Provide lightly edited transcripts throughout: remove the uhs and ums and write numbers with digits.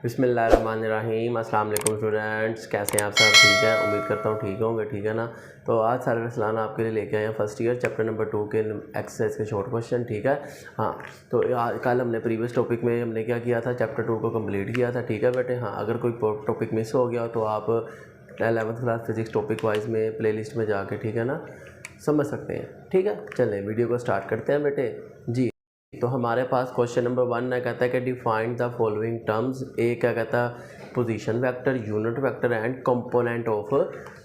बिस्मिल्लाहिर्रहमानिर्रहीम। अस्सलाम वालेकुम स्टूडेंट्स, कैसे हैं आप सब? ठीक है, उम्मीद करता हूँ ठीक होंगे। ठीक है ना। तो आज सारा रसलान आपके लिए लेके आए हैं फर्स्ट ईयर चैप्टर नंबर 2 के एक्सरसाइज के शॉर्ट क्वेश्चन। ठीक है। हाँ, तो कल हमने प्रीवियस टॉपिक में हमने क्या किया था, चैप्टर 2 को कंप्लीट किया था। ठीक है बेटे। हाँ, अगर कोई टॉपिक मिस हो गया तो आप 11th class physics topic wise में प्लेलिस्ट में जाके, ठीक है ना, समझ सकते हैं। ठीक है, चलें वीडियो को स्टार्ट करते हैं बेटे जी। तो हमारे पास क्वेश्चन नंबर 1 ना कहता है कि डिफाइंड द फॉलोइंग टर्म्स। ए क्या कहता है, position vector, unit vector and component of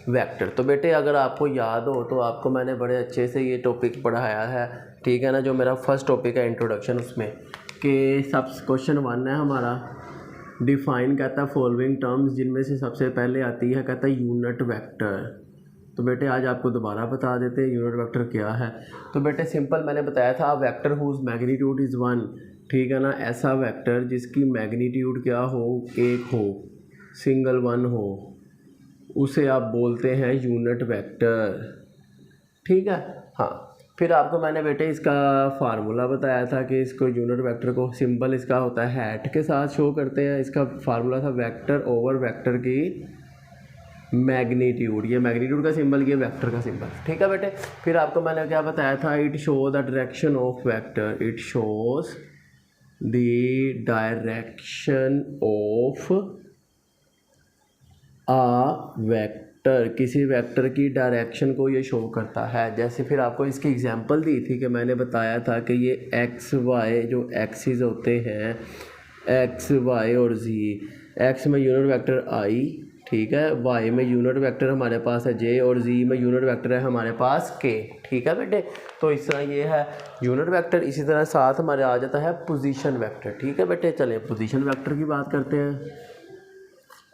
vector. तो बेटे अगर आपको याद हो तो आपको मैंने बड़े अच्छे से ये टॉपिक पढ़ाया है। ठीक है ना, जो मेरा फर्स्ट टॉपिक है इंट्रोडक्शन, उसमें कि सब क्वेश्चन 1 है हमारा, डिफाइन कहता है फॉलोइंग टर्म्स, जिनमें से सबसे पहले आती है कहता है यूनिट वेक्टर। तो बेटे आज आपको दोबारा बता देते हैं यूनिट वेक्टर क्या है। तो बेटे सिंपल मैंने बताया था, वेक्टर हुज मैग्नीट्यूड इज़ 1। ठीक है ना, ऐसा वेक्टर जिसकी मैग्नीट्यूड क्या हो, एक हो, सिंगल 1 हो, उसे आप बोलते हैं यूनिट वेक्टर। ठीक है। हाँ, फिर आपको मैंने बेटे इसका फार्मूला बताया था कि इसको यूनिट वेक्टर को सिंबल इसका होता है हैट के साथ शो करते हैं। इसका फार्मूला था वेक्टर ओवर वेक्टर की मैग्नीट्यूड। ये मैग्नीट्यूड का सिंबल, ये वेक्टर का सिंबल। ठीक है बेटे। फिर आपको मैंने क्या बताया था, it show the direction of vector, it shows the direction of a vector, किसी वेक्टर की डायरेक्शन को ये शो करता है। जैसे फिर आपको इसकी एग्जांपल दी थी कि मैंने बताया था कि ये एक्स वाई जो एक्सिस होते हैं, एक्स वाई और जी, एक्स में यूनिट वेक्टर आई, ठीक है, वाई में यूनिट वेक्टर हमारे पास है जे, और जी में यूनिट वेक्टर है हमारे पास के। ठीक है बेटे। तो इस तरह ये है यूनिट वेक्टर। इसी तरह साथ हमारे आ जाता है पोजीशन वेक्टर। ठीक है बेटे। चलें पोजीशन वेक्टर की बात करते हैं।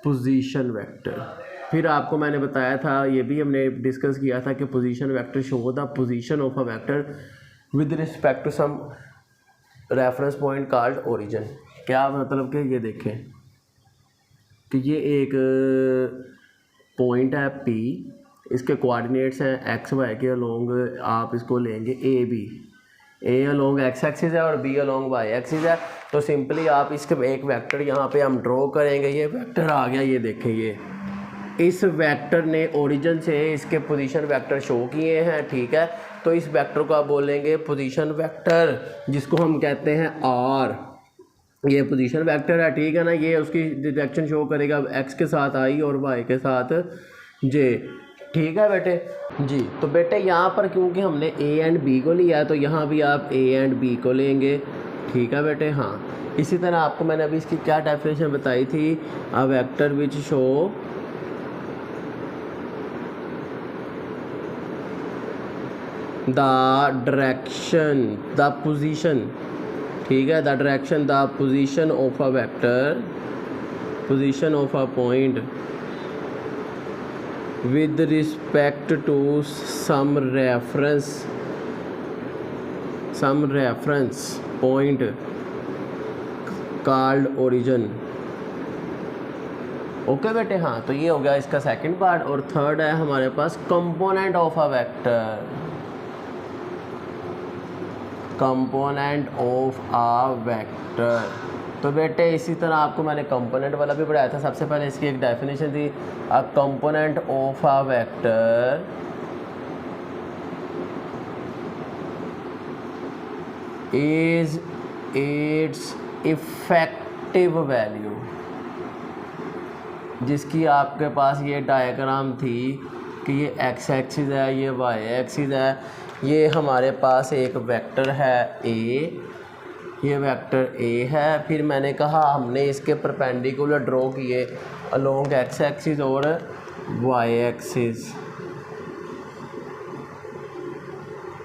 पोजीशन वेक्टर, फिर आपको मैंने बताया था, ये भी हमने डिस्कस किया था कि position vector show the position of a vector with respect to some reference point called origin. क्या मतलब कि ये देखें कि ये एक पॉइंट है P, इसके कोऑर्डिनेट्स हैं एक्स वाई के अलोंग, आप इसको लेंगे A B, A along X axis है और बी अलोंग वाई एक्सिस है। तो सिंपली आप इसके एक वेक्टर यहाँ पे हम ड्रॉ करेंगे। ये वेक्टर आ गया, ये देखें, ये इस वेक्टर ने ओरिजिन से इसके पोजीशन वेक्टर शो किए हैं। ठीक है। तो इस वेक्टर को आप बोलेंगे पोजीशन वेक्टर, जिसको हम कहते हैं आर। ये पोजीशन वेक्टर है। ठीक है ना, ये उसकी डायरेक्शन शो करेगा एक्स के साथ आई और वाई के साथ जे। ठीक है बेटे जी। तो बेटे यहाँ पर क्योंकि हमने ए एंड बी को लिया है, तो यहाँ भी आप ए एंड बी को लेंगे। ठीक है बेटे। हाँ, इसी तरह आपको मैंने अभी इसकी क्या डेफिनेशन बताई थी, a vector which show the direction, the position, ठीक है, the direction, the position of a vector, position of a point with respect to some reference point called origin। Okay बेटे। हाँ, तो ये हो गया इसका सेकंड पार्ट। और थर्ड है हमारे पास component of a vector, component of a vector. तो बेटे इसी तरह आपको मैंने कंपोनेंट वाला भी पढ़ाया था। सबसे पहले इसकी एक डेफिनेशन थी, a component of a vector is it's effective value. जिसकी आपके पास ये डायग्राम थी कि ये एक्स एक्सिस है, ये वाई एक्सिस है, ये हमारे पास एक वेक्टर है ए, ये वेक्टर ए है। फिर मैंने कहा हमने इसके परपेंडिकुलर ड्रॉ किए अलोंग एक्स एक्सिस और वाई एक्सिस।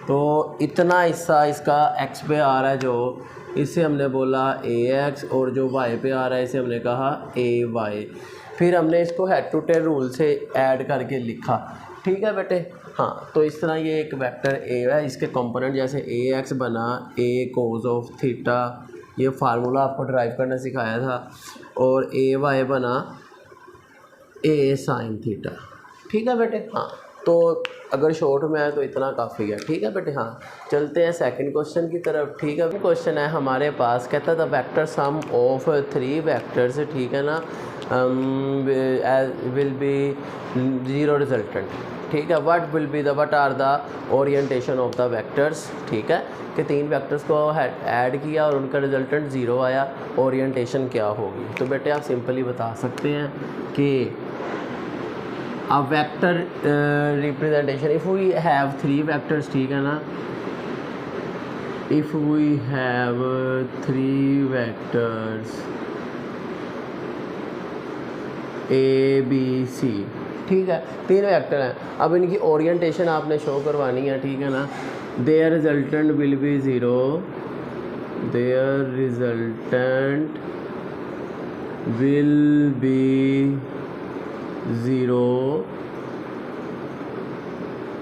तो इतना हिस्सा इसका एक्स पे आ रहा है, जो इससे हमने बोला ए एक्स, और जो वाई पे आ रहा है इसे हमने कहा ए वाई। फिर हमने इसको हेड टू टेल रूल से ऐड करके लिखा। ठीक है बेटे। हाँ, तो इस तरह ये एक वेक्टर ए है, इसके कंपोनेंट जैसे ए एक्स बना ए कोज ऑफ थीटा, ये फार्मूला आपको ड्राइव करना सिखाया था, और ए वाई बना ए साइन थीटा। ठीक है बेटे। हाँ, तो अगर शॉर्ट में आए तो इतना काफ़ी है, ठीक है बेटे। हाँ, चलते हैं सेकंड क्वेश्चन की तरफ, ठीक है। क्वेश्चन है हमारे पास, कहता था वेक्टर सम ऑफ 3 वेक्टर्स, ठीक है ना, विल बी 0 रिजल्टेंट, ठीक है। What are the orientation of the vectors, ठीक है, कि 3 वेक्टर्स को ऐड किया और उनका रिजल्टेंट 0 आया, ओरिएंटेशन क्या होगी। तो बेटे आप सिंपली बता सकते हैं कि a vector representation, if we have 3 vectors, ठीक है ना, if we have 3 vectors A B C, ठीक है, 3 वेक्टर हैं। अब इनकी ओरिएंटेशन आपने शो करवानी है, ठीक है ना। Their resultant will be 0, their resultant will be 0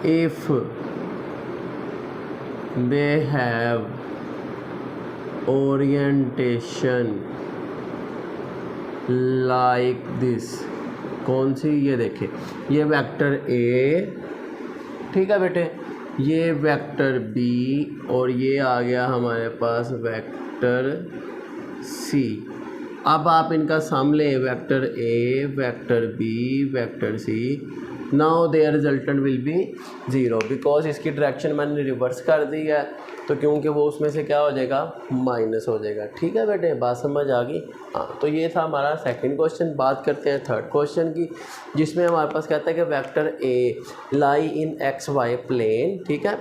if they have orientation like this। कौन सी, ये देखें, ये वेक्टर A, ठीक है बेटे, ये वेक्टर B और ये आ गया हमारे पास वेक्टर C। अब आप इनका सम लें, vector A, vector B, vector C। Now their resultant will be 0 because इसकी डायरेक्शन मैंने रिवर्स कर दी है, तो क्योंकि वो उसमें से क्या हो जाएगा, माइनस हो जाएगा, ठीक है बेटे, बात समझ आ गई। हाँ, तो ये था हमारा सेकंड क्वेश्चन। बात करते हैं थर्ड क्वेश्चन की, जिसमें हमारे पास कहता है कि vector A lie in XY plane, ठीक है,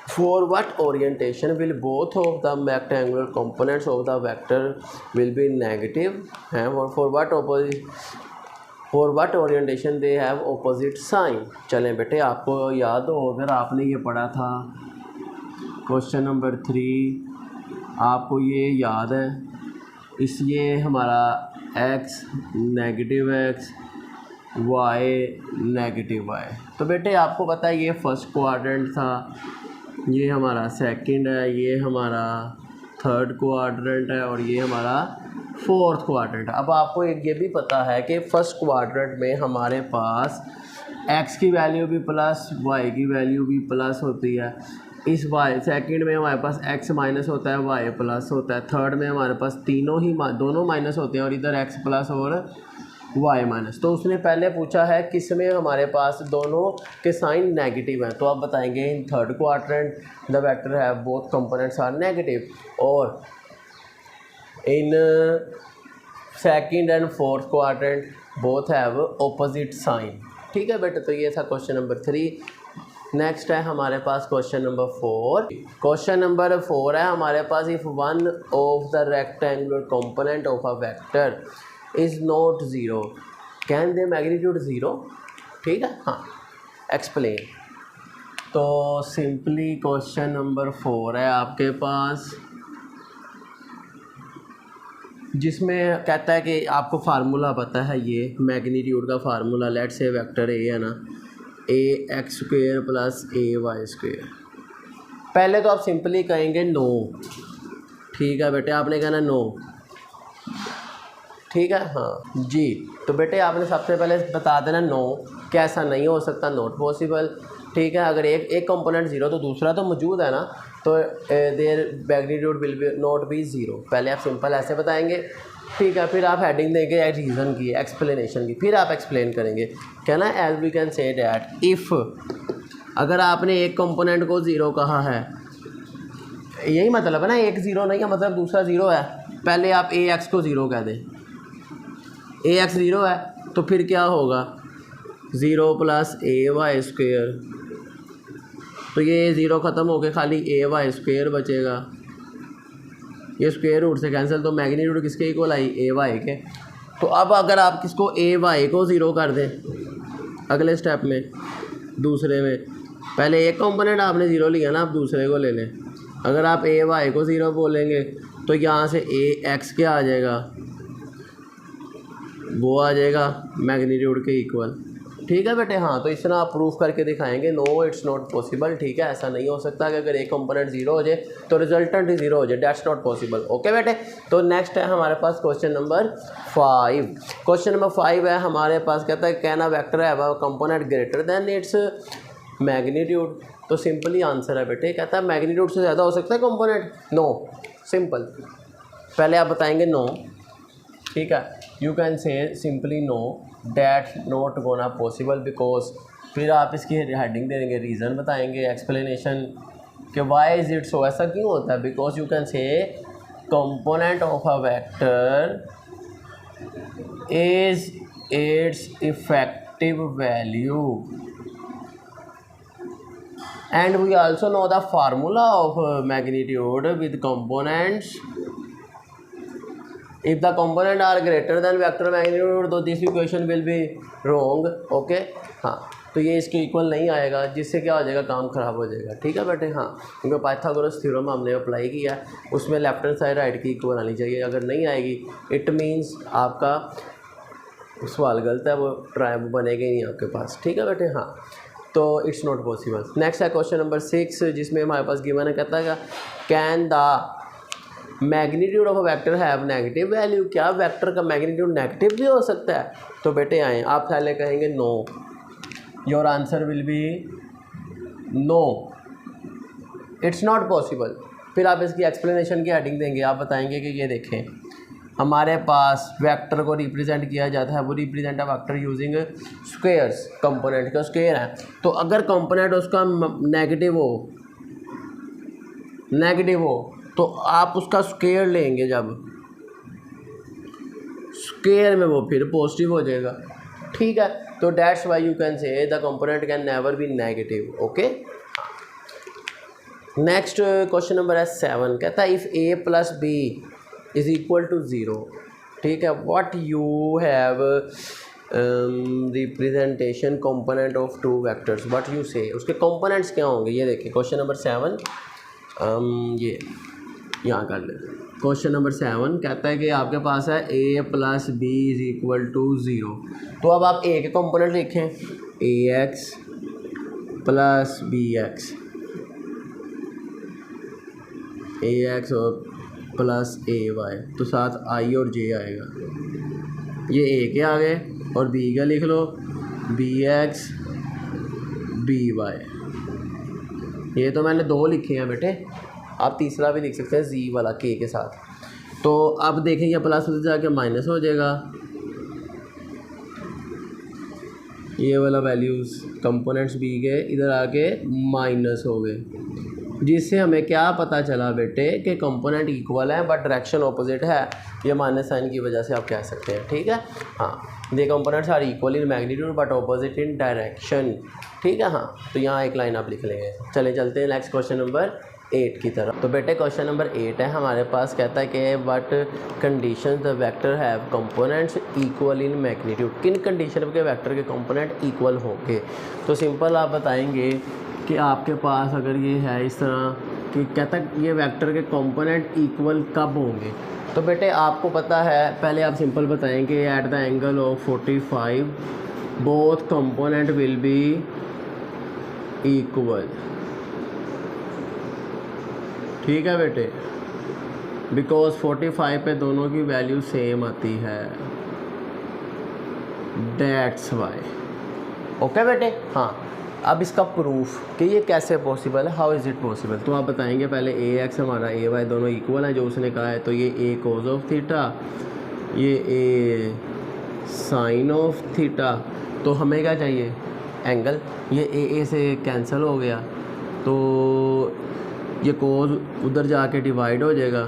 for what orientation will both of the rectangular components of the vector will be negative, and for what orientation they have opposite sign। चलें बेटे, आपको याद हो, अगर आपने ये पढ़ा था क्वेश्चन नंबर 3, आपको ये याद है, इसलिए हमारा x negative x, y negative y। तो बेटे आपको पता है ये फर्स्ट क्वाड्रेंट था, ये हमारा सेकंड है, ये हमारा थर्ड क्वाड्रेंट है और ये हमारा फोर्थ क्वाड्रेंट है। अब आपको एक ये भी पता है कि फर्स्ट क्वाड्रेंट में हमारे पास x की वैल्यू भी प्लस, y की वैल्यू भी प्लस होती है। इस y सेकंड में हमारे पास x माइनस होता है, y प्लस होता है। थर्ड में हमारे पास दोनों माइनस होते हैं और इधर x प्लस और y माइनस। तो उसने पहले पूछा है किस में हमारे पास दोनों के साइन नेगेटिव हैं, तो आप बताएंगे in third quadrant the vector have both components are negative, और in second and fourth quadrant both have opposite sign, ठीक है बेटे। तो ये था क्वेश्चन नंबर 3। नेक्स्ट है हमारे पास क्वेश्चन नंबर 4। क्वेश्चन नंबर 4 है हमारे पास, if one of the rectangular component of a vector is not 0 can they magnitude 0, ठीक है। हाँ, एक्सप्लेन। तो सिंपली क्वेश्चन नंबर 4 है आपके पास, जिसमें कहता है कि आपको फार्मूला पता है, ये मैग्नीट्यूड का फार्मूला, लेट से वेक्टर ए है ना, ax² प्लस ay²। पहले तो आप सिंपली कहेंगे नो, ठीक है बेटे, आपने कहना नो, ठीक है। हाँ जी, तो बेटे आपने सबसे पहले बता देना नो, कैसा नहीं हो सकता, नॉट पॉसिबल, ठीक है। अगर एक कंपोनेंट 0 तो दूसरा तो मौजूद है ना, तो there magnitude will be not be 0। पहले आप सिंपल ऐसे बताएंगे, ठीक है। फिर आप हेडिंग देंगे रीज़न की, एक्सप्लेनेशन की, फिर आप एक्सप्लेन करेंगे, क्या ना, as we can say that if, अगर आपने एक कंपोनेंट को 0 कहा है, यही मतलब है ना, एक 0 नहीं है मतलब दूसरा 0 है, पहले आप ax को 0 कह दें, ax 0 है तो फिर क्या होगा, 0 प्लस ay², तो ये 0 ख़त्म होके खाली ay² बचेगा, ये स्क्वायर रूट से कैंसिल, तो मैग्नीट्यूड किसके इक्वल आई, ay के। तो अब अगर आप किसको ay को 0 कर दें अगले स्टेप में, दूसरे में, पहले एक कंपोनेंट आपने 0 लिया ना, आप दूसरे को ले लें। अगर आप ay को 0 बोलेंगे तो यहाँ से ax क्या आ जाएगा, वो आ जाएगा मैग्नीट्यूड के इक्वल, ठीक है बेटे। हाँ, तो इस तरह आप प्रूफ करके दिखाएंगे नो इट्स नॉट पॉसिबल। ठीक है, ऐसा नहीं हो सकता कि अगर एक कंपोनेंट जीरो हो जाए तो रिजल्टेंट ही जीरो हो जाए, दैट्स नॉट पॉसिबल। ओके बेटे। तो नेक्स्ट है हमारे पास क्वेश्चन नंबर 5। क्वेश्चन नंबर 5 है हमारे पास, कहता है can a vector have a component greater than its magnitude. तो सिंपली आंसर है बेटे, कहता है मैग्नीट्यूड से ज़्यादा हो सकता है कंपोनेंट? No, simple. पहले आप बताएंगे नो, ठीक है, यू कैन से simply know that not gonna possible because, फिर आप इसकी हेडिंग देंगे, रीज़न बताएंगे, एक्सप्लेनेशन कि वाई इज़ इट सो, ऐसा क्यों होता है। बिकॉज यू कैन से component of a vector is it's effective value and we also know the formula of magnitude with components. If the component are greater than vector magnitude तो this equation will be wrong. Okay हाँ, तो ये इसके equal नहीं आएगा, जिससे क्या हो जाएगा, काम ख़राब हो जाएगा। ठीक है बेटे। हाँ, क्योंकि पाइथागोरस थ्योरम हमने अप्लाई किया है, उसमें लेफ्ट हैंड साइड राइट की इक्वल आनी चाहिए। अगर नहीं आएगी इट मीन्स आपका सवाल गलत है, वो ट्राई बनेगा ही नहीं आपके पास। ठीक है बेटे। हाँ, तो इट्स नॉट पॉसिबल। नेक्स्ट है क्वेश्चन नंबर 6, जिसमें हमारे पास गिवन है, कहता है can the magnitude of a vector have negative value. क्या वेक्टर का मैग्नीट्यूड नेगेटिव भी हो सकता है? तो बेटे आए, आप पहले कहेंगे no, your answer will be no it's not possible. फिर आप इसकी एक्सप्लेनेशन की हेडिंग देंगे, आप बताएंगे कि ये देखें हमारे पास वेक्टर को रिप्रेजेंट किया जाता है, वो represent a vector using squares. Component का स्क्वायर है, तो अगर कंपोनेंट उसका नेगेटिव हो तो आप उसका स्क्वायर लेंगे, जब स्क्वायर में वो फिर पॉजिटिव हो जाएगा। ठीक है, तो that's why you can say the component can never be negative. Okay. Next question number है 7, कहता है if a plus B is equal to 0। ठीक है, what you have representation component of two vectors, what you say, उसके components क्या होंगे। ये देखिए क्वेश्चन नंबर 7, ये यहाँ कर ले। क्वेश्चन नंबर 7 कहता है कि आपके पास है a plus B is equal to 0। तो अब आप a के कंपोनेंट लिखें, ax प्लस bx, ax और प्लस ay, तो साथ i और j आएगा। ये a के आ गए और b का लिख लो, bx by। ये तो मैंने 2 लिखे हैं बेटे, आप तीसरा भी लिख सकते हैं z वाला k के साथ। तो अब देखें ये प्लस उधर जाके माइनस हो जाएगा, ये वाला वैल्यूज़ कंपोनेंट्स b के इधर आके माइनस हो गए, जिससे हमें क्या पता चला बेटे कि कंपोनेंट इक्वल है बट डायरेक्शन ऑपोजिट है। ये माइनस साइन की वजह से आप कह सकते हैं। ठीक है। हाँ, the components are equal in magnitude but opposite in direction. ठीक है। हाँ, तो यहाँ एक लाइन आप लिख लेंगे। चले चलते हैं नेक्स्ट क्वेश्चन नंबर 8 की तरफ। तो बेटे क्वेश्चन नंबर 8 है हमारे पास, कहता है कि what condition the vector have components equal in magnitude. किन कंडीशन के वेक्टर के कंपोनेंट इक्वल होंगे। तो सिंपल आप बताएंगे कि आपके पास अगर ये है इस तरह कि कहता है ये वेक्टर के कंपोनेंट इक्वल कब होंगे। तो बेटे आपको पता है, पहले आप सिंपल बताएंगे at the angle of 45 both component will be equal. ठीक है बेटे, बिकॉज 45 पे दोनों की वैल्यू सेम आती है, दैट्स वाई। ओके बेटे। हाँ, अब इसका प्रूफ कि ये कैसे पॉसिबल है, हाउ इज़ इट पॉसिबल। तो आप बताएंगे पहले ए एक्स हमारा ए वाई दोनों इक्वल हैं जो उसने कहा है, तो ये ए कोज ऑफ थीटा, ये ए साइन ऑफ थीटा। तो हमें क्या चाहिए, एंगल। ये ए से कैंसिल हो गया, तो ये कोज उधर जाके डिवाइड हो जाएगा,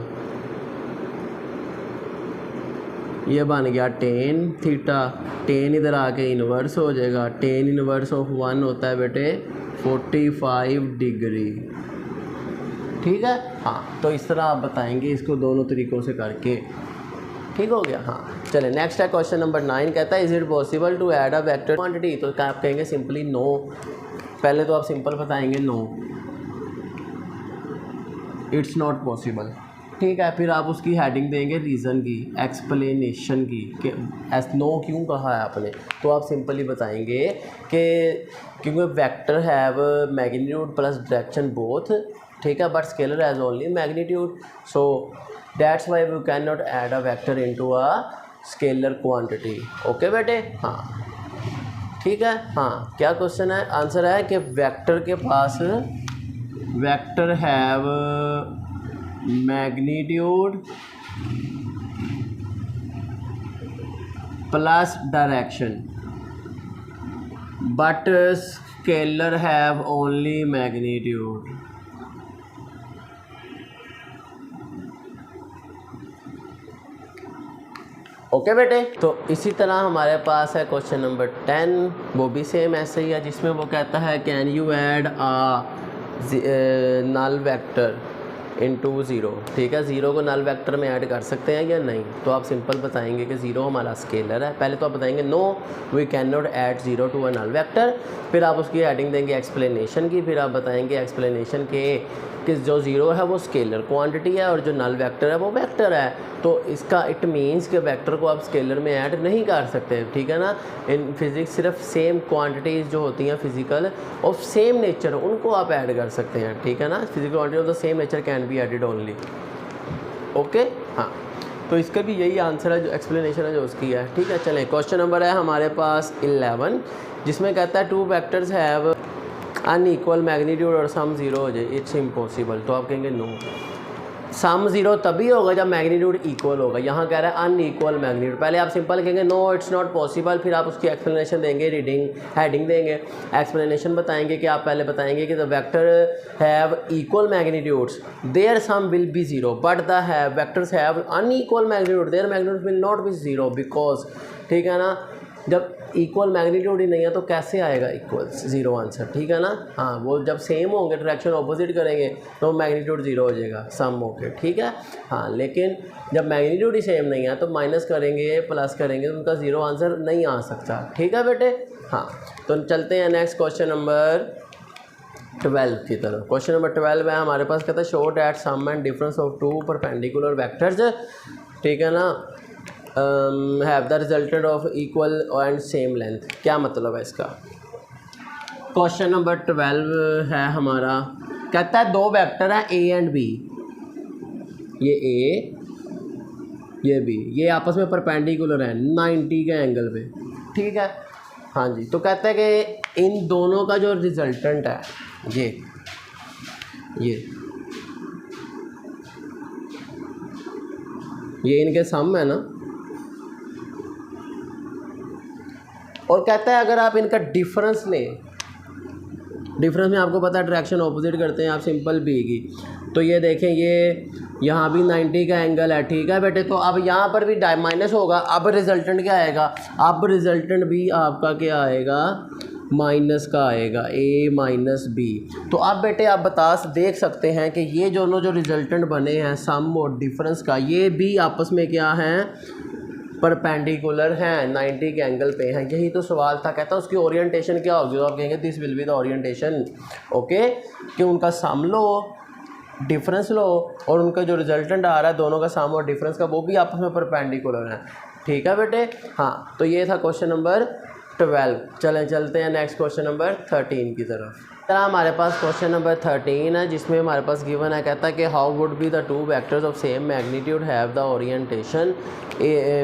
ये बन गया टेन थीटा। टेन इधर आके इन्वर्स हो जाएगा, टेन इन्वर्स ऑफ 1 होता है बेटे 45 डिग्री। ठीक है। हाँ, तो इस तरह आप बताएंगे इसको दोनों तरीक़ों से करके। ठीक हो गया। हाँ, चले नेक्स्ट है क्वेश्चन नंबर 9, कहता है is it possible to add a vector quantity. तो क्या आप कहेंगे सिंपली नो। पहले तो आप सिंपल बताएंगे नो, इट्स नॉट पॉसिबल। ठीक है, फिर आप उसकी हेडिंग देंगे रीज़न की, एक्सप्लेनेशन की, कि नो क्यों कहा है आपने। तो आप सिंपली बताएंगे कि क्योंकि vector have magnitude plus direction both, ठीक है, but scalar has only magnitude, so that's why we can not add a vector into a scalar quantity. Okay बेटे, हाँ ठीक है। हाँ, क्या क्वेश्चन है, आंसर है कि वेक्टर के पास vector have magnitude plus direction but scalar have only magnitude. Okay बेटे, तो इसी तरह हमारे पास है क्वेश्चन नंबर 10, वो भी सेम ऐसे ही है, जिसमें वो कहता है can you add a null vector into zero. ठीक है, ज़ीरो को नल वेक्टर में ऐड कर सकते हैं या नहीं। तो आप सिंपल बताएंगे कि ज़ीरो हमारा स्केलर है। पहले तो आप बताएंगे no we can not add zero to a null vector, फिर आप उसकी एडिंग देंगे एक्सप्लेनेशन की, फिर आप बताएंगे एक्सप्लेनेशन के कि जो ज़ीरो है वो स्केलर क्वांटिटी है और जो नल वेक्टर है वो वेक्टर है। तो इसका इट मीन्स कि वेक्टर को आप स्केलर में ऐड नहीं कर सकते। ठीक है ना, इन फिज़िक्स सिर्फ सेम क्वांटिटीज़ जो होती हैं फिज़िकल ऑफ सेम नेचर उनको आप ऐड कर सकते हैं। ठीक है ना, physical quantity of the same nature can be added only. Okay, हाँ, तो इसका भी यही आंसर है, जो एक्सप्लेनेशन है जो उसकी है। ठीक है, चलें, क्वेश्चन नंबर है हमारे पास 11, जिसमें कहता है two vectors have unequal magnitude और सम ज़ीरो हो जाए, इट्स इम्पॉसिबल। तो आप कहेंगे नो, सम ज़ीरो तभी होगा जब मैग्नीट्यूड इक्वल होगा। यहाँ कह रहा है अनइक्वल मैग्नीट्यूड, पहले आप सिंपल कहेंगे नो इट्स नॉट पॉसिबल, फिर आप उसकी एक्सप्लेनेशन देंगे, रीडिंग हेडिंग देंगे, एक्सप्लेनेशन बताएंगे कि आप पहले बताएंगे कि the vector have equal magnitudes their sum will be zero but the vectors have unequal magnitude their magnitude will not be zero because, ठीक है ना, जब इक्वल मैग्नीट्यूड ही नहीं है तो कैसे आएगा इक्वल ज़ीरो आंसर। ठीक है ना, हाँ, वो जब सेम होंगे डायरेक्शन ऑपोजिट करेंगे तो मैग्नीट्यूड ज़ीरो हो जाएगा सम होके। ठीक है, हाँ, लेकिन जब मैग्नीट्यूड ही सेम नहीं है तो माइनस करेंगे प्लस करेंगे तो उनका ज़ीरो आंसर नहीं आ सकता। ठीक है बेटे, हाँ, तो चलते हैं नेक्स्ट क्वेश्चन नंबर 12 की तरफ। क्वेश्चन नंबर 12 है हमारे पास, कहता है show that sum and difference of two perpendicular vectors, ठीक है ना, have the resultant of equal and same length. क्या मतलब है इसका। क्वेश्चन नंबर 12 है हमारा, कहता है दो वेक्टर हैं ए एंड बी, ये ए ये बी, ये आपस में परपेंडिकुलर हैं 90 के एंगल पे। ठीक है, हाँ जी, तो कहता है कि इन दोनों का जो रिजल्टेंट है ये इनके सम है ना, और कहता है अगर आप इनका डिफरेंस लें, डिफरेंस में आपको पता है डायरेक्शन ऑपोजिट करते हैं आप सिंपल बी की, तो ये देखें ये यहाँ भी 90 का एंगल है। ठीक है बेटे, तो अब यहाँ पर भी माइनस होगा, अब रिजल्टेंट क्या आएगा, अब रिजल्टेंट भी आपका क्या आएगा, माइनस का आएगा, ए माइनस बी। तो अब बेटे आप देख सकते हैं कि ये दोनों जो रिजल्टेंट बने हैं सम और डिफरेंस का, ये भी आपस में क्या हैं, परपेंडिकुलर हैं, 90 के एंगल पे हैं। यही तो सवाल था, कहता है उसकी ओरिएंटेशन क्या होगी, तो आप कहेंगे this will be the orientation. Okay, कि उनका सम लो डिफरेंस लो और उनका जो रिजल्टेंट आ रहा है दोनों का सम और डिफरेंस का, वो भी आपस में परपेंडिकुलर है। ठीक है बेटे, हाँ, तो ये था क्वेश्चन नंबर 12। चलते हैं नेक्स्ट क्वेश्चन नंबर 13 की तरफ। हमारे पास क्वेश्चन नंबर 13 है, जिसमें हमारे पास गिवन है, कहता है कि how would be the two vectors of same magnitude have the orientation,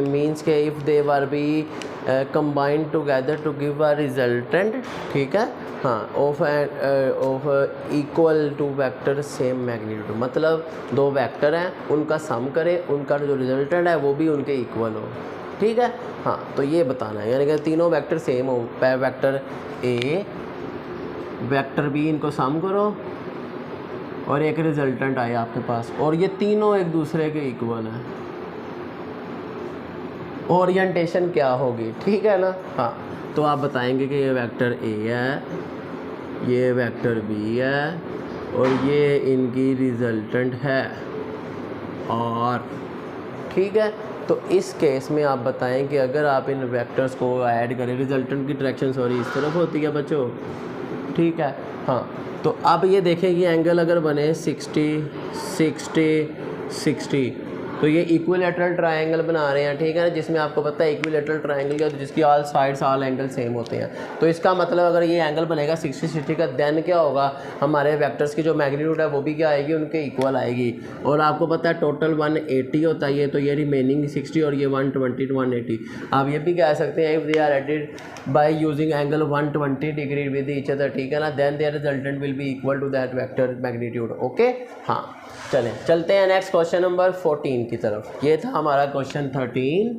means के if they were be combined together to give a resultant. ठीक है, हाँ, of equal two vector same magnitude, मतलब दो वेक्टर हैं उनका सम करें, उनका जो रिजल्टेंट है वो भी उनके इक्वल हो। ठीक है, हाँ, तो ये बताना है, यानी कि तीनों वेक्टर सेम हो, वेक्टर ए वेक्टर बी इनको सम करो और एक रिजल्टेंट आए आपके पास, और ये तीनों एक दूसरे के इक्वल हैं, ओरिएंटेशन क्या होगी। ठीक है ना, हाँ, तो आप बताएंगे कि ये वेक्टर ए है, ये वेक्टर बी है और ये इनकी रिजल्टेंट है और, ठीक है, तो इस केस में आप बताएं कि अगर आप इन वेक्टर्स को ऐड करें, रिजल्टेंट की डायरेक्शन इस तरफ होती है बच्चों। ठीक है, हाँ, तो अब ये देखें ये एंगल अगर बने 60, 60, 60। तो ये इक्विलेटरल ट्रायंगल बना रहे हैं, ठीक है ना, जिसमें आपको पता है इक्विलेटरल ट्रायंगल क्या होता है, जिसकी all sides all angle same होते हैं। तो इसका मतलब अगर ये एंगल बनेगा 60 का, देन क्या होगा, हमारे वेक्टर्स की जो मैग्नीट्यूड है वो भी क्या आएगी, उनके इक्वल आएगी। और आपको पता है टोटल 180 होता है ये, तो ये रिमेनिंग 60 और ये 120 to 180। आप ये भी कह सकते हैं if they are added by using angle 120 degree with each other, ठीक है ना, then their resultant will be equal to that vector magnitude. Okay, हाँ चलते हैं नेक्स्ट क्वेश्चन नंबर 14 की तरफ। ये था हमारा क्वेश्चन 13,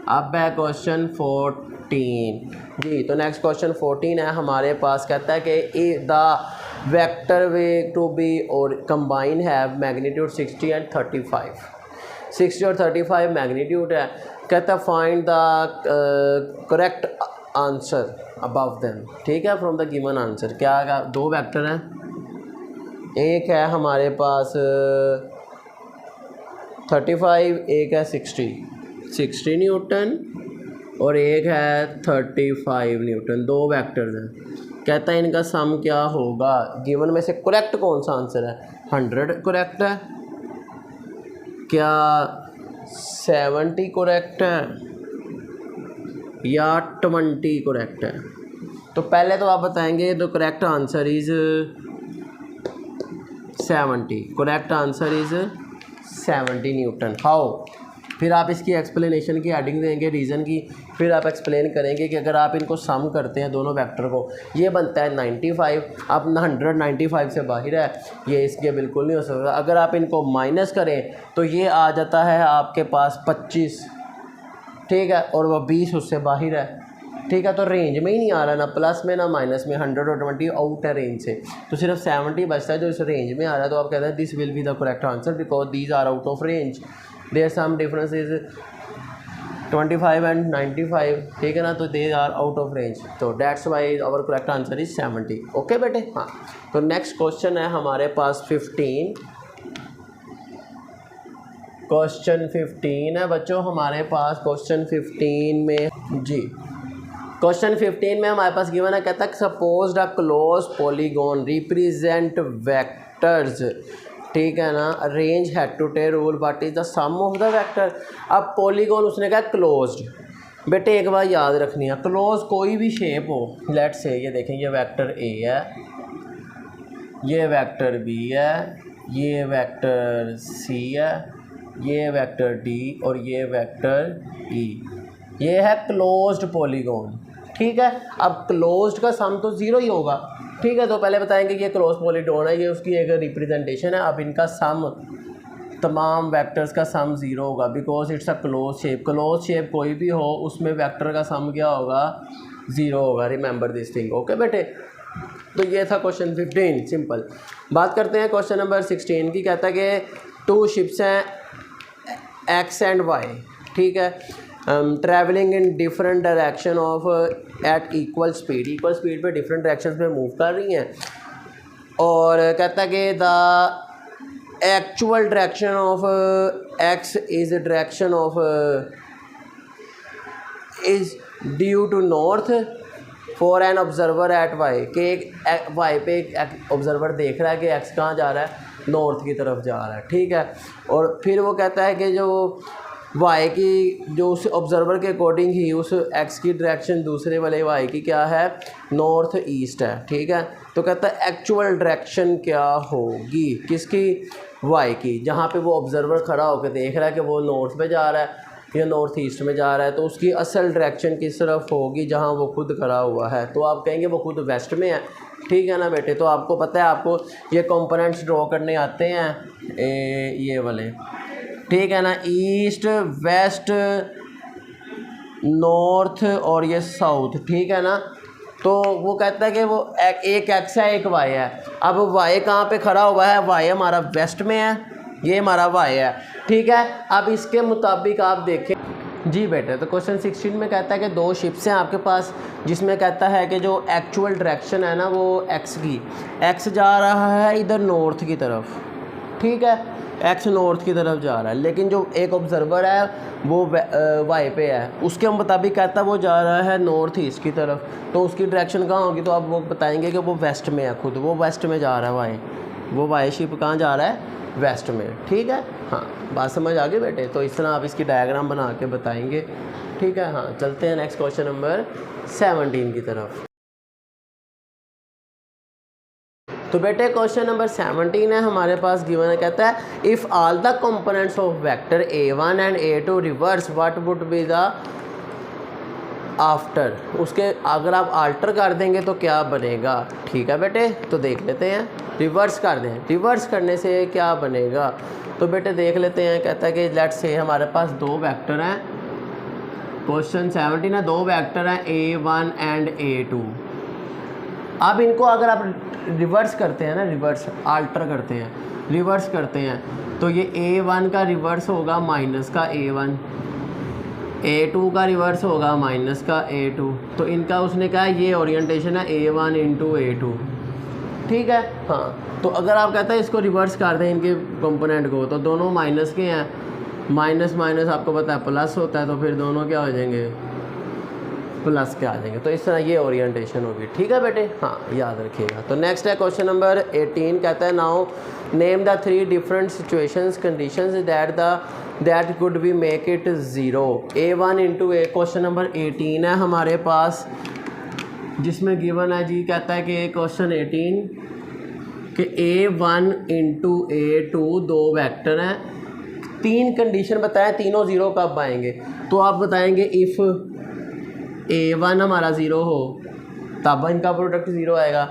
अब है क्वेश्चन 14 जी। तो नेक्स्ट क्वेश्चन 14 है हमारे पास, कहता है कि the vector way to be और कंबाइन हैव मैग्नीट्यूड 60 एंड 35। 60 और 35 मैग्नीट्यूड है, कहता है find the correct answer above them, ठीक है, फ्रॉम द गिवन आंसर। क्या दो वेक्टर हैं, एक है हमारे पास 35, एक है 60 न्यूटन और एक है 35 न्यूटन, दो वेक्टर्स हैं। कहता है इनका सम क्या होगा, गिवन में से करेक्ट कौन सा आंसर है, 100 करेक्ट है, क्या 70 करेक्ट है या 20 करेक्ट है। तो पहले तो आप बताएंगे the correct answer is 70, correct answer is 70 Newton. How, फिर आप इसकी एक्सप्लेनेशन की हेडिंग देंगे, रीज़न की, फिर आप एक्सप्लेन करेंगे कि अगर आप इनको सम करते हैं दोनों वेक्टर को, ये बनता है 95। अब 195 से बाहर है, ये इसके बिल्कुल नहीं हो सकता। अगर आप इनको माइनस करें तो ये आ जाता है आपके पास 25, ठीक है, और वह 20 उससे बाहर है, ठीक है। तो रेंज में ही नहीं आ रहा, ना प्लस में ना माइनस में, 100 और 20 आउट है रेंज से, तो सिर्फ 70 बचता है जो इस रेंज में आ रहा है। तो आप कहते हैं this will be the correct answer because these are out of range, their sum difference is 25 and 95, ठीक है ना, तो they are out of range, तो that's why our correct answer is 70। Okay बेटे, हाँ। तो नेक्स्ट क्वेश्चन है हमारे पास 15, क्वेश्चन 15 है बच्चों हमारे पास। क्वेश्चन 15 में जी, क्वेश्चन 15 में हमारे पास गिवन है, कहता है suppose the close polygon represent vectors, ठीक है ना, arrange head to tail rule what is the sum of the vector. अब पॉलीगॉन उसने कहा क्लोज्ड। बेटे एक बार याद रखनी है, क्लोज कोई भी शेप हो, लेट से ये देखें, ये वेक्टर ए है, ये वेक्टर बी है, ये वेक्टर सी है, ये वेक्टर डी और ये वेक्टर ई, ये है क्लोज्ड पॉलीगॉन, ठीक है। अब क्लोज्ड का सम तो ज़ीरो ही होगा, ठीक है। तो पहले बताएंगे कि ये क्लोज पॉलीगॉन है, ये उसकी एक रिप्रेजेंटेशन है। अब इनका सम, तमाम वेक्टर्स का सम ज़ीरो होगा because it's a close shape. Close shape कोई भी हो उसमें वेक्टर का सम क्या होगा, ज़ीरो होगा। रिमेंबर दिस थिंग, ओके बेटे। तो ये था क्वेश्चन 15, सिंपल। बात करते हैं क्वेश्चन नंबर 16 की। कहता है कि टू शिप्स हैं एक्स एंड वाई, ठीक है, travelling in different direction of at equal speed पे डिफरेंट डायरेक्शंस में मूव कर रही हैं। और कहता है कि the actual direction of X is direction of is due to north for an observer at Y, के एक वाई पे एक ऑब्जर्वर देख रहा है कि एक्स कहाँ जा रहा है, नॉर्थ की तरफ जा रहा है, ठीक है। और फिर वो कहता है कि जो वाई की, जो उस ऑब्जर्वर के अकॉर्डिंग ही उस एक्स की डायरेक्शन दूसरे वाले वाई की क्या है, नॉर्थ ईस्ट है, ठीक है। तो कहता है एक्चुअल डायरेक्शन क्या होगी, किसकी, वाई की, जहाँ पे वो ऑब्जर्वर खड़ा होकर देख रहा है कि वो नॉर्थ पे जा रहा है या नॉर्थ ईस्ट में जा रहा है, तो उसकी असल डायरेक्शन किस तरफ होगी, जहाँ वो खुद खड़ा हुआ है। तो आप कहेंगे वो खुद वेस्ट में है, ठीक है ना बेटे। तो आपको पता है, आपको ये कंपोनेंट्स ड्रॉ करने आते हैं, ये वाले, ठीक है ना, ईस्ट वेस्ट नॉर्थ और ये साउथ, ठीक है ना। तो वो कहता है कि वो एक एक्स है एक वाई है। अब वाई कहाँ पे खड़ा हुआ है, वाई हमारा वेस्ट में है, ये हमारा वाई है, ठीक है। अब इसके मुताबिक आप देखें जी बेटे, तो क्वेश्चन 16 में कहता है कि दो शिप्स हैं आपके पास, जिसमें कहता है कि जो एक्चुअल डायरेक्शन है ना वो एक्स की, एक्स जा रहा है इधर नॉर्थ की तरफ, ठीक है, एक्स नॉर्थ की तरफ जा रहा है, लेकिन जो एक ऑब्जर्वर है वो वाई पे है, उसके मुताबिक कहता है वो जा रहा है नॉर्थ ईस्ट की तरफ। तो उसकी डायरेक्शन कहाँ होगी, तो आप वो बताएंगे कि वो वेस्ट में है, खुद वो वेस्ट में जा रहा है वाई, वो वाई शिप कहाँ जा रहा है, वेस्ट में, ठीक है। हाँ, बात समझ आ गई बेटे। तो इस तरह आप इसकी डायग्राम बना के बताएंगे, ठीक है। हाँ, चलते हैं नेक्स्ट क्वेश्चन नंबर 17 की तरफ। तो बेटे क्वेश्चन नंबर 17 है हमारे पास, गिवन है, कहता है if all the components of vector a1 and a2 reverse what would be the after. उसके अगर आप आल्टर कर देंगे तो क्या बनेगा, ठीक है बेटे। तो देख लेते हैं, रिवर्स कर दें, रिवर्स करने से क्या बनेगा। तो बेटे देख लेते हैं, कहता है कि लेट्स से हमारे पास दो वेक्टर हैं, क्वेश्चन 17 है, दो वेक्टर हैं a1 एंड a2। अब इनको अगर आप रिवर्स करते हैं ना, रिवर्स आल्टर करते हैं, रिवर्स करते हैं, तो ये a1 का रिवर्स होगा माइनस का a1, a2 का रिवर्स होगा माइनस का a2। तो इनका उसने कहा ये ओरिएंटेशन है a1 इंटू a2, ठीक है। हाँ, तो अगर आप कहते हैं इसको रिवर्स कर दें इनके कंपोनेंट को, तो दोनों माइनस के हैं, माइनस माइनस आपको पता है प्लस होता है, तो फिर दोनों क्या हो जाएंगे, प्लस के आ जाएंगे। तो इस तरह ये ओरिएंटेशन होगी, ठीक है बेटे। हाँ, याद रखिएगा। तो नेक्स्ट है क्वेश्चन नंबर 18, कहता है now name the 3 different situations conditions that could be make it zero. a1 into a, question number 18 है हमारे पास, जिसमें गिवन है जी, कहता है कि क्वेश्चन 18 कि a1 इंटू a2 दो वेक्टर हैं, 3 कंडीशन बताएं, तीनों ज़ीरो कब आएंगे। तो आप बताएंगे इफ़ a1 हमारा ज़ीरो हो तब इनका प्रोडक्ट ज़ीरो आएगा।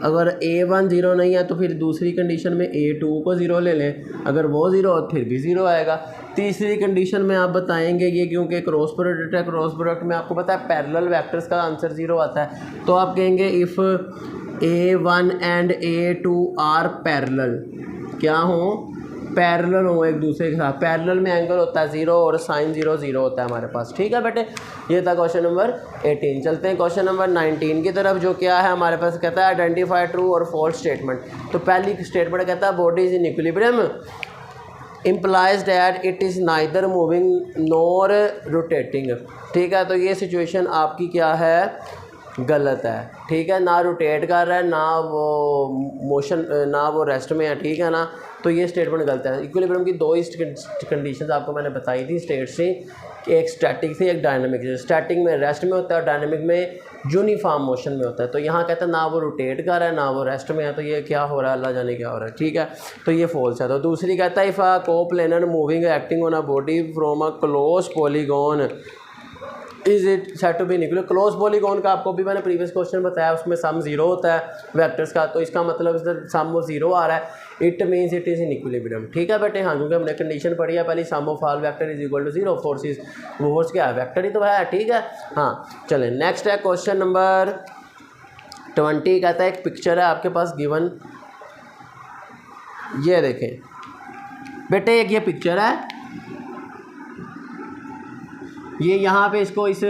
अगर a1 ज़ीरो नहीं है तो फिर दूसरी कंडीशन में a2 को ज़ीरो ले लें, अगर वो ज़ीरो हो फिर भी ज़ीरो आएगा। तीसरी कंडीशन में आप बताएंगे ये क्योंकि क्रॉस प्रोडक्ट है, क्रॉस प्रोडक्ट में आपको पता है पैरेलल वेक्टर्स का आंसर ज़ीरो आता है। तो आप कहेंगे if a1 and a2 are parallel, क्या हो, पैरेलल हो एक दूसरे के साथ। पैरेलल में एंगल होता है 0 और साइन 0 0 होता है हमारे पास, ठीक है बेटे। ये था क्वेश्चन नंबर 18। चलते हैं क्वेश्चन नंबर 19 की तरफ, जो क्या है हमारे पास, कहता है आइडेंटिफाई ट्रू और फॉल्स स्टेटमेंट। तो पहली स्टेटमेंट कहता है body is in equilibrium implies that it is neither moving nor rotating, ठीक है। तो ये सिचुएशन आपकी क्या है, गलत है, ठीक है। ना रोटेट कर रहा है, ना वो मोशन, ना वो रेस्ट में है, ठीक है ना। तो ये स्टेटमेंट गलत है। इक्विलिब्रियम की दो ही कंडीशंस आपको मैंने बताई थी, स्टेट से, एक स्टैटिक थी एक डायनामिक थी। स्टैटिक में रेस्ट में होता है और डायनामिक में यूनिफॉर्म मोशन में होता है। तो यहाँ कहता है ना वो रोटेट कर रहा है ना वो रेस्ट में है, तो ये क्या हो रहा है, अल्लाह जाने क्या हो रहा है, ठीक है। तो ये फॉल्स है। तो दूसरी कहता है if a coplanar moving acting on a body from a close polygon is it set to be equal. Close polygon का आपको भी मैंने प्रीवियस क्वेश्चन बताया, उसमें सम 0 होता है वेक्टर्स का, तो इसका मतलब इधर सम ऑफ 0 आ रहा है, it means it is in equilibrium, ठीक है बेटे। हाँ, क्योंकि हमने कंडीशन पढ़ी है पहले, sum of all vector is equal to 0, forces, वो फोर्स क्या है, वेक्टर ही तो है, ठीक है। हाँ, चलें नेक्स्ट है क्वेश्चन नंबर 20, कहता है एक पिक्चर है आपके पास गिवन, ये देखें बेटे, एक ये पिक्चर है, ये यहाँ पे इसको इस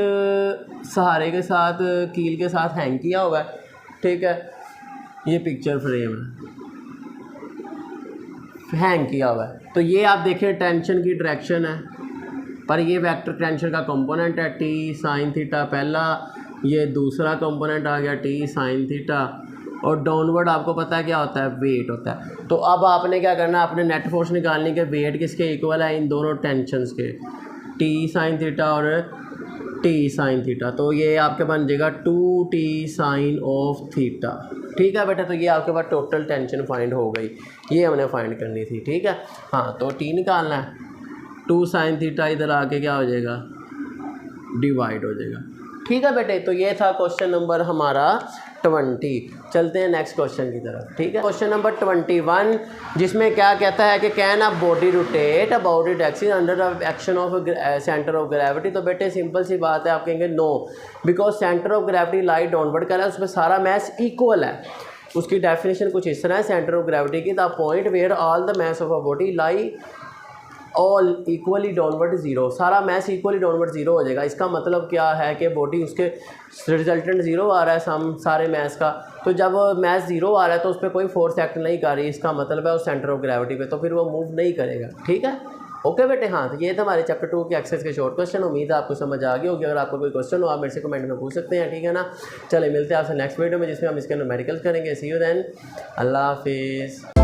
सहारे के साथ, कील के साथ हैंग किया होगा, ठीक है। ये पिक्चर फ्रेम है, हैंग किया हुआ है। तो ये आप देखें टेंशन की डायरेक्शन है, पर ये वेक्टर टेंशन का कंपोनेंट है टी साइन थीटा पहला, ये दूसरा कंपोनेंट आ गया टी साइन थीटा, और डाउनवर्ड आपको पता है क्या होता है, वेट होता है। तो अब आपने क्या करना है, अपने नेट फोर्स निकालने के वेट किसके इक्वल है, इन दोनों टेंशन्स के, टी साइन थीटा और टी साइन थीटा। तो ये आपके बन जाएगा 2t साइन ऑफ थीटा, ठीक है बेटा। तो ये आपके पास टोटल टेंशन फाइंड हो गई, ये हमने फाइंड करनी थी, ठीक है। हाँ, तो t निकालना है, 2 साइन थीटा इधर आके क्या हो जाएगा, डिवाइड हो जाएगा, ठीक है बेटे। तो ये था क्वेश्चन नंबर हमारा 20। चलते हैं नेक्स्ट क्वेश्चन की तरफ, ठीक है। क्वेश्चन नंबर 21, जिसमें क्या कहता है कि can a body rotate about it axis under the action of centre of gravity. तो बेटे सिंपल सी बात है, आप कहेंगे no, because centre of gravity lie downward कर रहा है, उसमें सारा मैस इक्वल है। उसकी डेफिनेशन कुछ इस तरह है सेंटर ऑफ ग्रेविटी की, the point where all the mass of a body lie all equally downward 0, सारा मैस इक्वली डाउनवर्ड 0 हो जाएगा। इसका मतलब क्या है कि बॉडी उसके रिजल्टेंट 0 आ रहा है सारे मैस का, तो जब मैस 0 आ रहा है तो उस पर कोई फोर्स एक्ट नहीं कर रही, इसका मतलब है उस सेंटर ऑफ ग्रेविटी पे, तो फिर वो मूव नहीं करेगा, ठीक है। ओके बेटे। हाँ, तो ये था हमारे चैप्टर 2 के एक्सरसाइज के शॉर्ट क्वेश्चन। उम्मीद है आपको समझ आ गई होगी। अगर आपको कोई क्वेश्चन हो आप मेरे से कमेंट में पूछ सकते हैं, ठीक है ना। चले मिलते हैं आपसे नेक्स्ट वीडियो में, जिसमें हम इसके न्यूमेरिकल्स करेंगे। सी यू देन, अल्लाह हाफिज़।